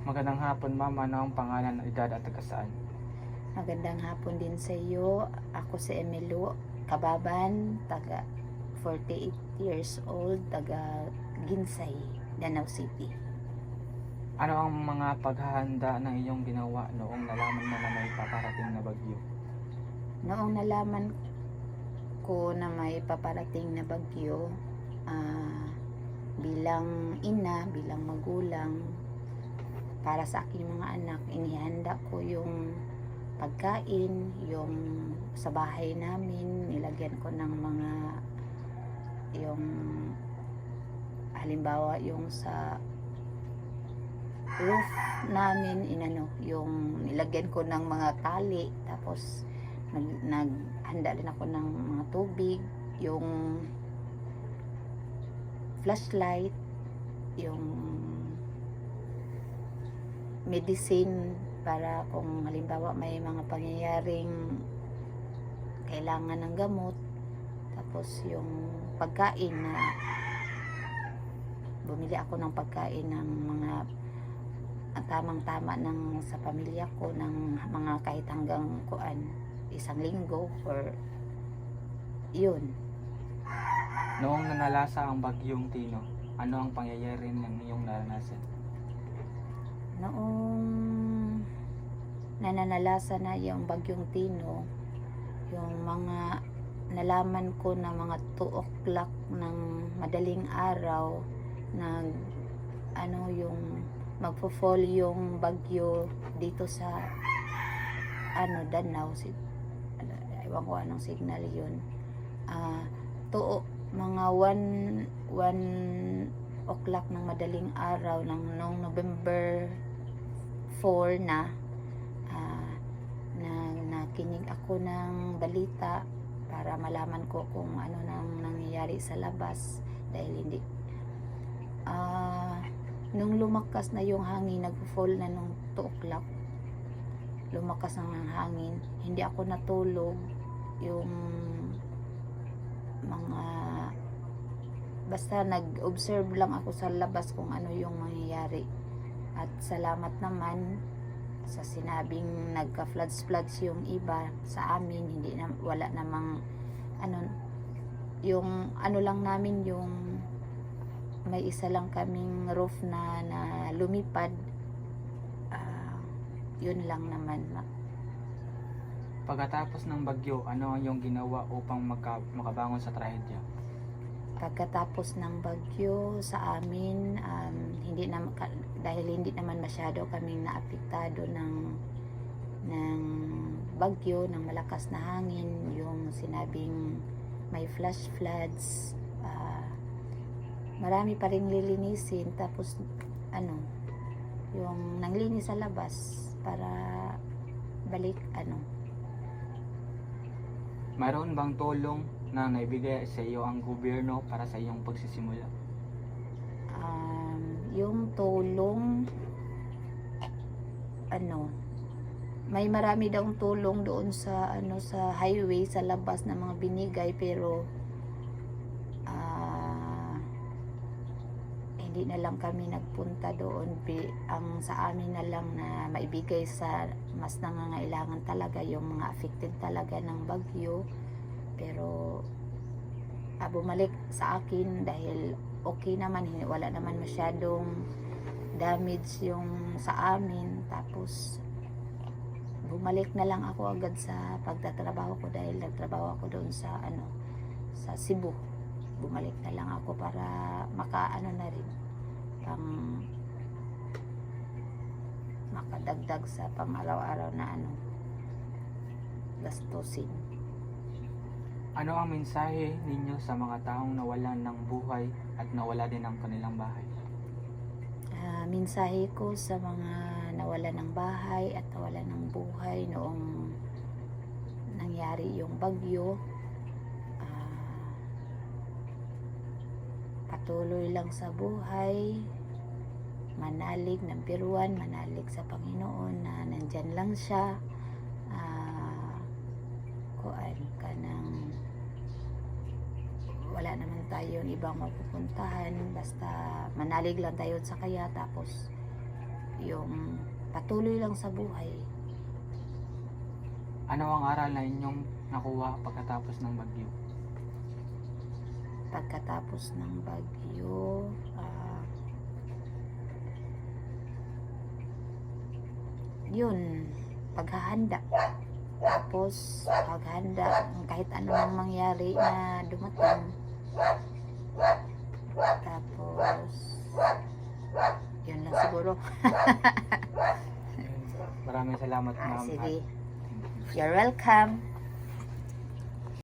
Magandang hapon ma'am, ano ang pangalan, edad at taga saan? Magandang hapon din sa iyo. Ako si Emilio Kababan, taga 48 years old, taga Ginsay, Danau City. Ano ang mga paghahanda na iyong ginawa noong nalaman mo na may paparating na bagyo? Noong nalaman ko na may paparating na bagyo, bilang ina, bilang magulang, para sa aking mga anak, inihanda ko yung pagkain, yung sa bahay namin, nilagyan ko ng mga, yung halimbawa yung sa roof namin, yung nilagyan ko ng mga tali, tapos naghanda din ako ng mga tubig, yung flashlight, yung medicine para kung halimbawa may mga pangyayaring kailangan ng gamot, tapos yung pagkain na bumili ako ng pagkain ng mga tamang-tama ng sa pamilya ko, ng mga kahit hanggang isang linggo or yun. Noong nanalasa ang bagyong Tino, ano ang pangyayari ng iyong naranasan? Noong nananalasa na yung bagyong Tino, yung mga nalaman ko na mga 2 o'clock ng madaling araw, yung magpo-fall yung bagyo dito sa Danau, ewan ko anong signal yun. Mga 1 o'clock ng madaling araw noong November 4 na, nakinig ako ng balita para malaman ko kung ano nang nangyayari sa labas, dahil hindi nung lumakas na yung hangin, nag-fall na nung 2 o'clock, lumakas ang hangin, hindi ako natulog. Yung mga basta nag-observe lang ako sa labas kung ano yung mangyayari, at salamat naman sa sinabing nagka-floods yung iba, sa amin hindi na, wala namang yung lang namin, yung may isa lang kaming roof na lumipad, yun lang naman. Pagkatapos ng bagyo, ano ang iyong ginawa upang makabangon sa trahedya? Pagkatapos ng bagyo sa amin, dahil hindi naman masyado kaming naapektado ng bagyo, ng malakas na hangin, yung sinabing may flash floods, marami pa ring lilinisin, tapos yung nanglinis sa labas para balik Mayroon bang tulong na naibigay sa iyo ang gobyerno para sa iyong pagsisimula? Yung tulong, may marami daw tulong doon sa sa highway, sa labas na mga binigay, pero hindi na lang kami nagpunta doon. Ang sa amin na lang na maibigay sa mas nangangailangan talaga, yung mga affected talaga ng bagyo. Pero bumalik sa akin dahil okay naman, wala naman masyadong damage yung sa amin. Tapos bumalik na lang ako agad sa pagtatrabaho ko, dahil nagtrabaho ako doon sa sa Cebu. Bumalik na lang ako para na rin, makadagdag sa pang-araw-araw na gastusin. Ano ang mensahe ninyo sa mga taong nawalan ng buhay at nawala din ang kanilang bahay? Mensahe ko sa mga nawalan ng bahay at nawalan ng buhay noong nangyari yung bagyo, patuloy lang sa buhay, manalig, number 1, manalig sa Panginoon na nandyan lang siya. Wala naman tayong ibang mapupuntahan, basta manalig lang tayo sa kaya, tapos yung patuloy lang sa buhay. Ano ang aral na inyong nakuha pagkatapos ng bagyo? Pagkatapos ng bagyo, yun, paghahanda. Tapos, paghahanda, kahit ano mang mangyari na dumating. Tapos, yun lang siguro. Maraming salamat, ma'am. Sige. At- You're welcome.